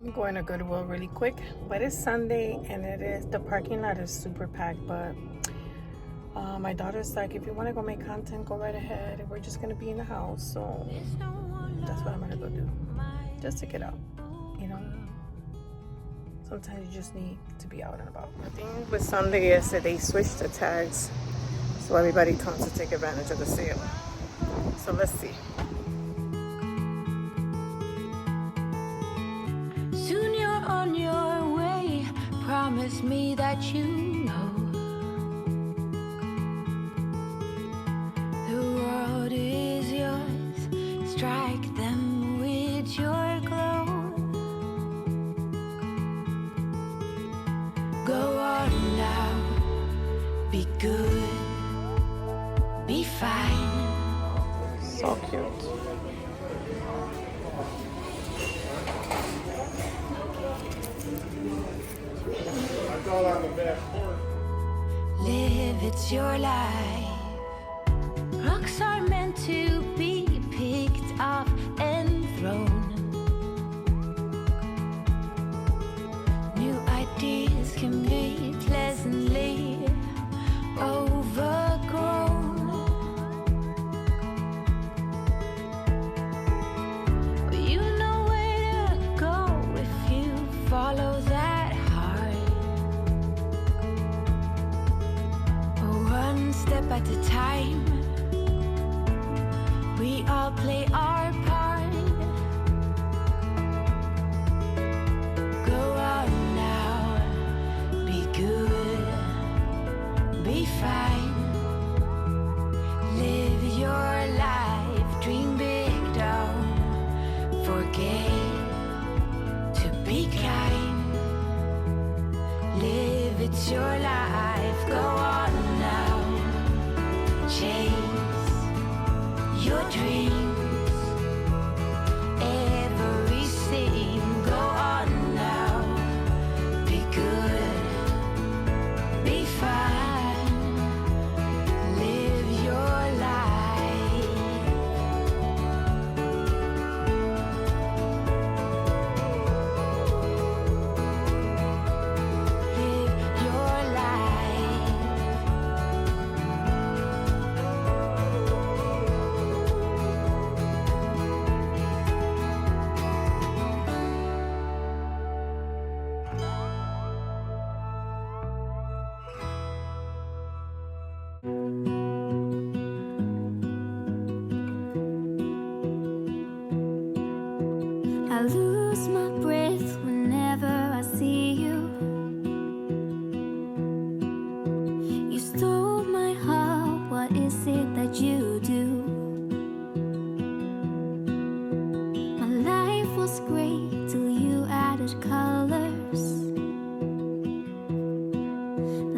I'm going to Goodwill really quick, but it's Sunday and the parking lot is super packed, but my daughter's like, if you want to go make content, go right ahead. We're just going to be in the house, so that's what I'm going to go do, just to get out, you know. Sometimes you just need to be out and about. The thing with Sunday is that they switched the tags, so everybody comes to take advantage of the sale. So let's see. Soon you're on your way. Promise me that you know the world is yours. Strike them with your glow. Go on now. Be good. Be fine. So cute. Live, it's your life. Rocks are meant to be picked up and thrown. New ideas can be pleasantly overgrown. But you know where to go if you follow that heart. One step at a time, we all play our part. Go on now, be good, be fine. Live your life, dream big, don't forget to be kind. Live, it's your life, go on now, chase your dreams, everything, go on now, be good, be fine, live your life. Live your life. I lose my breath whenever I see you. You stole my heart, what is it that you do? My life was great till you added colors.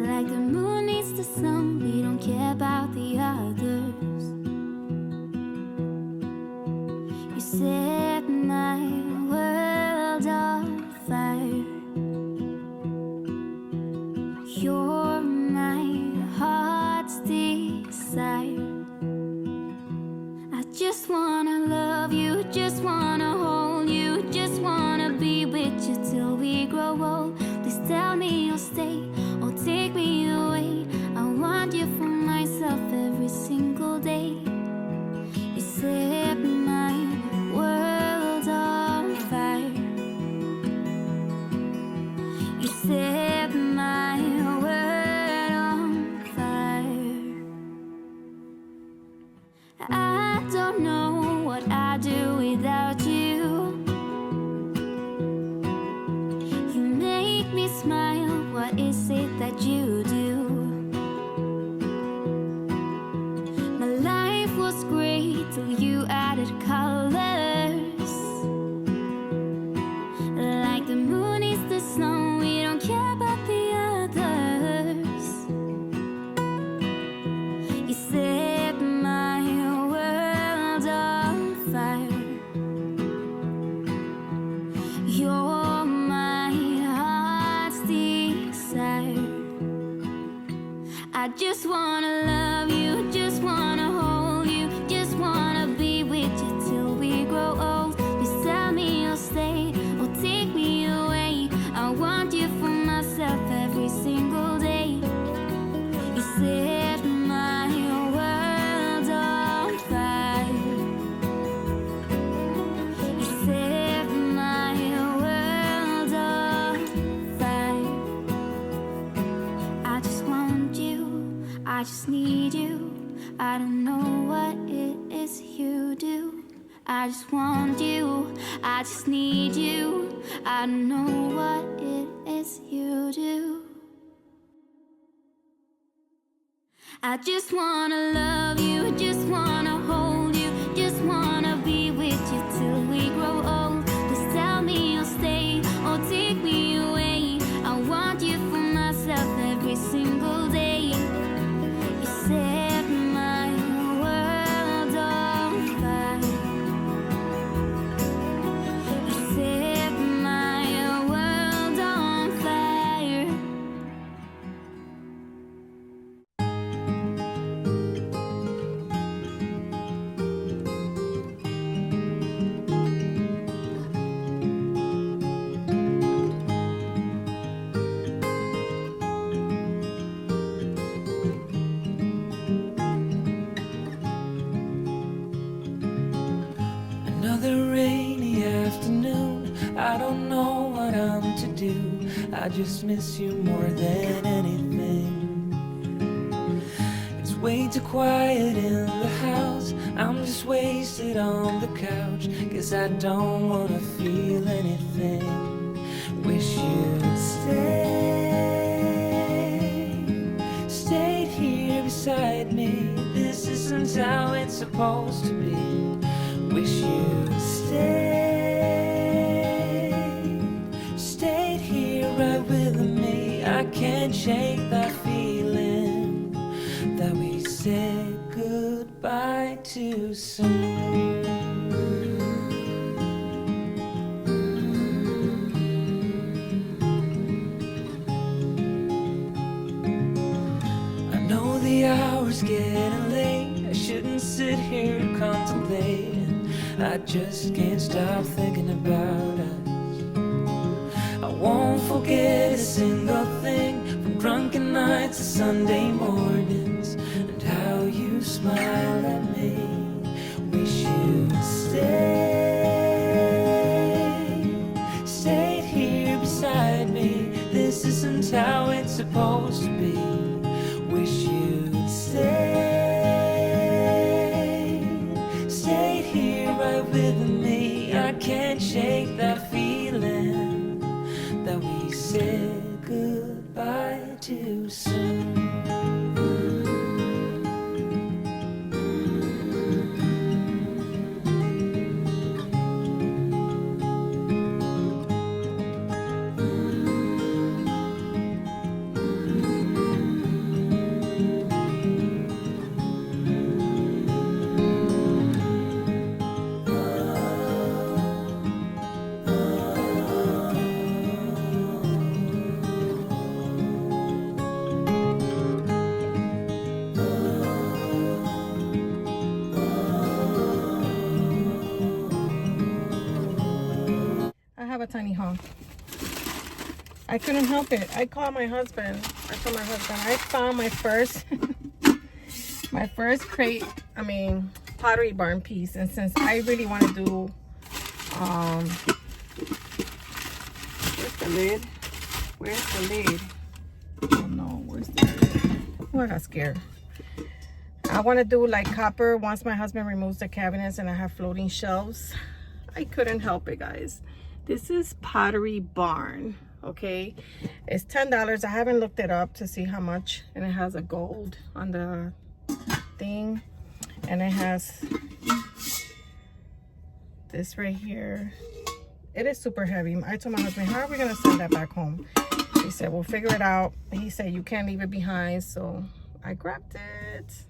Like the moon needs the sun, we don't care about the others. You set my world on fire. You're my heart's desire. I just wanna love you, just wanna hold you, just wanna be with you till we grow old. Please tell me you'll stay or take me away. I want you for myself every single day. You set my world on fire. You set my world on fire. I don't know what I'd do without you. You make me smile, what is it that you do? My life was great till you added colors. Like the moon is the sun, we don't care about the others. You set my world on fire. You're my heart's desire. I just wanna love you, just wanna hold you, just wanna be with you till we grow old. Please tell me you'll stay or take me I just need you. I don't know what it is you do. I just want you. I just need you. I don't know what it is you do. I just wanna love you, just wanna hold you, just wanna be with you till we grow old. Just tell me you'll stay or take me away. I want you for myself every single day. You set my world on fire. You set my world on fire. Another rainy afternoon, I don't know what I'm to do. I just miss you more than anything. It's way too quiet in the house, I'm just wasted on the couch. Guess I don't wanna feel anything. Wish you'd stayed here beside me. This isn't how it's supposed to be. Wish you'd stayed here right with me. I can't shake that feeling that we said goodbye too soon. I know the hour's getting late. I shouldn't sit here contemplating. I just can't stop thinking about us. I won't forget a single thing, from drunken nights to Sunday mornings, and how you smile at me. Wish you'd stayed here beside me. This isn't how it's supposed to be. Wish you'd stayed here right with me. I can't shake that feeling that we said goodbye too soon. A tiny haul. I couldn't help it. I called my husband. I told my husband I found my first my first crate, Pottery Barn piece, and since I really want to do where's the lid? Where's the lid? Oh no, where's the lid? Oh, I got scared. I want to do like copper once my husband removes the cabinets and I have floating shelves. I couldn't help it, guys. This is Pottery Barn, okay? It's $10. I haven't looked it up to see how much. And it has a gold on the thing. And it has this right here. It is super heavy. I told my husband, how are we gonna send that back home? He said, we'll figure it out. He said, you can't leave it behind. So I grabbed it.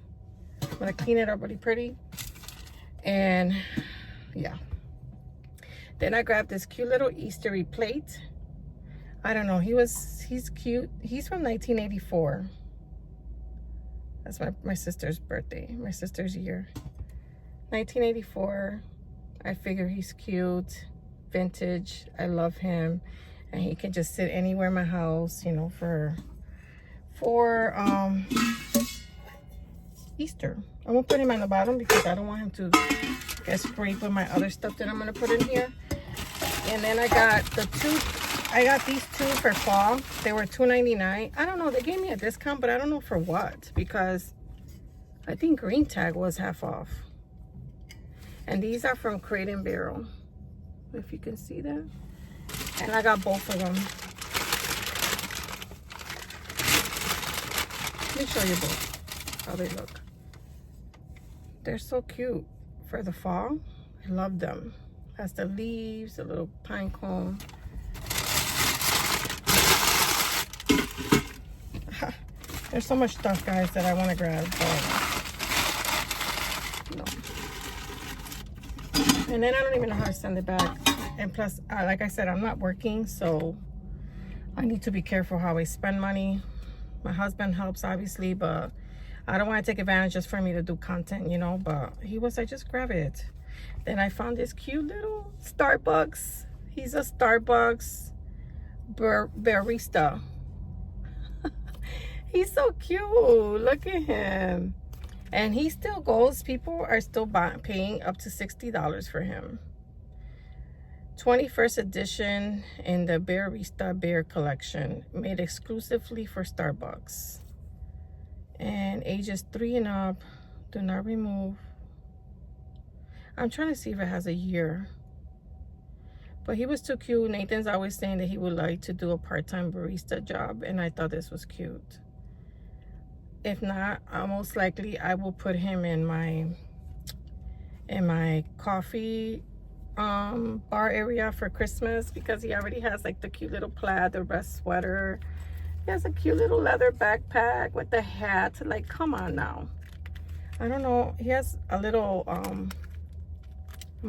I'm gonna clean it up really pretty. And yeah. Then I grabbed this cute little Eastery plate. I don't know, he's cute. He's from 1984. That's my sister's birthday, my sister's year. 1984. I figure he's cute, vintage. I love him. And he can just sit anywhere in my house, you know, for Easter. I won't put him on the bottom because I don't want him to get sprayed with my other stuff that I'm gonna put in here. And then I got the two I got these two for fall. They were $2.99. I don't know, they gave me a discount, but I don't know for what, because I think green tag was half off. And these are from Crate and Barrel, if you can see that. And I got both of them. Let me show you both how they look. They're so cute for the fall. I love them. Has the leaves, the little pine cone. There's so much stuff, guys, that I want to grab, but no. And then I don't even know how to send it back. And plus, like I said, I'm not working, so I need to be careful how I spend money. My husband helps, obviously, but I don't want to take advantage just for me to do content, you know. But he was like, just grab it. Then I found this cute little Starbucks. He's a Starbucks barista. He's so cute. Look at him. And he still goes. People are still paying up to $60 for him. 21st edition in the Barista Bear collection, made exclusively for Starbucks. And ages 3 and up, do not remove. I'm trying to see if it has a year. But he was too cute. Nathan's always saying that he would like to do a part-time barista job, and I thought this was cute. If not, most likely I will put him in my coffee bar area for Christmas, because he already has like the cute little plaid, the vest sweater. He has a cute little leather backpack with the hat. Like, come on now. I don't know. He has a little I'm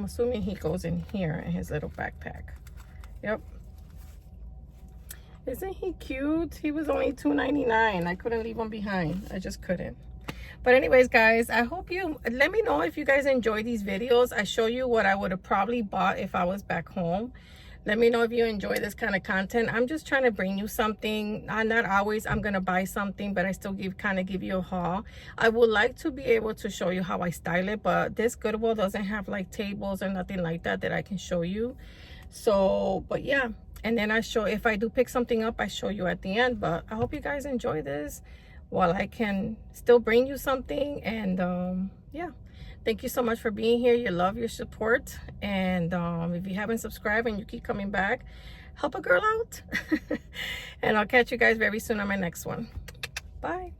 assuming he goes in here in his little backpack. Yep. Isn't he cute? He was only $2.99. I couldn't leave him behind. I just couldn't. But anyways, guys, I hope you let me know if you guys enjoy these videos. I show you what I would have probably bought if I was back home. Let me know if you enjoy this kind of content. I'm just trying to bring you something. Not always I'm gonna buy something, but I still kind of give you a haul. I would like to be able to show you how I style it, but this Goodwill doesn't have like tables or nothing like that I can show you. So, but yeah. And then I show, if I do pick something up, I show you at the end. But I hope you guys enjoy this while I can still bring you something. And yeah, thank you so much for being here. Your love, your support. And if you haven't subscribed and you keep coming back, help a girl out. And I'll catch you guys very soon on my next one. Bye.